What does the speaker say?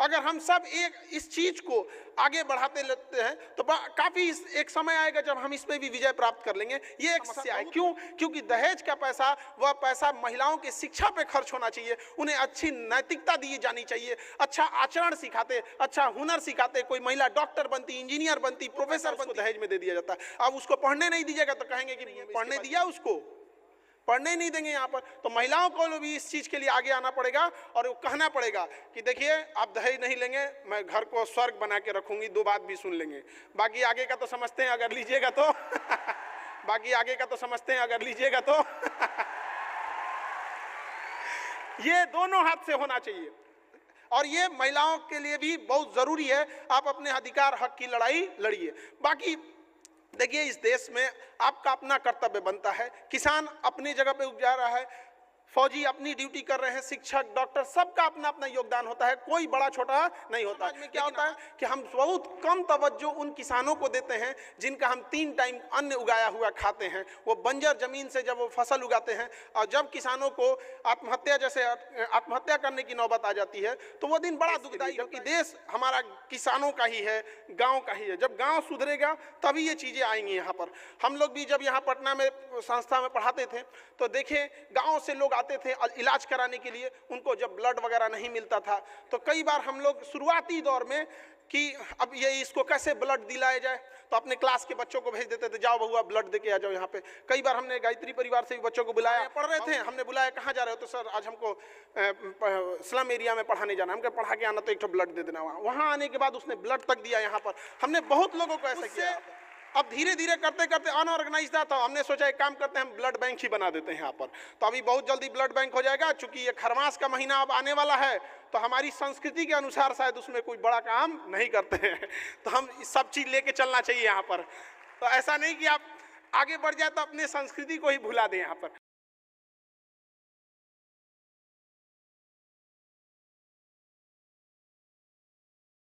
अगर हम सब इस चीज को आगे बढ़ाते लेते हैं तो काफी एक समय आएगा जब हम इस पे भी विजय प्राप्त कर लेंगे। ये एक समस्या है। क्यों? क्योंकि दहेज का पैसा, वह पैसा महिलाओं की शिक्षा पे खर्च होना चाहिए, उन्हें अच्छी नैतिकता दी जानी चाहिए, अच्छा आचरण सिखाते, अच्छा हुनर सिखाते, कोई महिला डॉक्टर बनती, इंजीनियर बनती, प्रोफेसर बनती, दहेज में दे दिया जाता है। अब उसको पढ़ने नहीं दीजिएगा तो कहेंगे कि पढ़ने दिया, उसको पढ़ने ही नहीं देंगे यहाँ पर। तो महिलाओं को भी इस चीज के लिए आगे आना पड़ेगा और वो कहना पड़ेगा कि देखिए आप दहेज नहीं लेंगे, मैं घर को स्वर्ग बना के रखूंगी, दो बात भी सुन लेंगे। बाकी आगे का तो समझते हैं अगर लीजिएगा तो बाकी आगे का तो समझते हैं अगर लीजिएगा तो ये दोनों हाथ से होना चाहिए और ये महिलाओं के लिए भी बहुत जरूरी है। आप अपने अधिकार हक की लड़ाई लड़िए। बाकी देखिए, इस देश में आपका अपना कर्तव्य बनता है। किसान अपनी जगह पे उपजा रहा है, फौजी अपनी ड्यूटी कर रहे हैं, शिक्षक, डॉक्टर, सबका अपना अपना योगदान होता है, कोई बड़ा छोटा नहीं होता है। क्या होता है कि हम बहुत कम तवज्जो उन किसानों को देते हैं जिनका हम 3 टाइम अन्न उगाया हुआ खाते हैं। वो बंजर जमीन से जब वो फसल उगाते हैं और जब किसानों को आत्महत्या करने की नौबत आ जाती है तो वो दिन बड़ा दुखदायी, क्योंकि देश हमारा किसानों का ही है, गाँव का ही है। जब गाँव सुधरेगा तभी ये चीज़ें आएंगी यहाँ पर। हम लोग भी जब यहाँ पटना में संस्था में पढ़ाते थे तो देखे गाँव से लोग आते थे इलाज कराने के लिए, उनको जब ब्लड वगैरह नहीं मिलता था तो कई बार हम लोग शुरुआती दौर में कि अब ये इसको कैसे ब्लड दिलाया जाए तो अपने क्लास के बच्चों को भेज देते थे, जाओ बहुआ ब्लड देके आ जाओ यहाँ पे। कई बार हमने गायत्री परिवार से भी बच्चों को बुलाया, पढ़ रहे थे, हमने बुलाया कहाँ जा रहे हो, तो सर आज हमको स्लम एरिया में पढ़ाने जाना है, हमको पढ़ा के आना तो एक तो ब्लड दे देना। वहाँ आने के बाद उसने ब्लड तक दिया यहाँ पर। हमने बहुत लोगों को ऐसा किया। अब धीरे धीरे करते करते अनऑर्गेनाइज था तो हमने सोचा एक काम करते हैं, हम ब्लड बैंक ही बना देते हैं यहाँ पर। तो अभी बहुत जल्दी ब्लड बैंक हो जाएगा। चूंकि ये खरमास का महीना अब आने वाला है तो हमारी संस्कृति के अनुसार शायद उसमें कोई बड़ा काम नहीं करते हैं तो हम सब चीज़ लेके चलना चाहिए यहाँ पर। तो ऐसा नहीं कि आप आगे बढ़ जाए तो अपने संस्कृति को ही भुला दें यहाँ पर।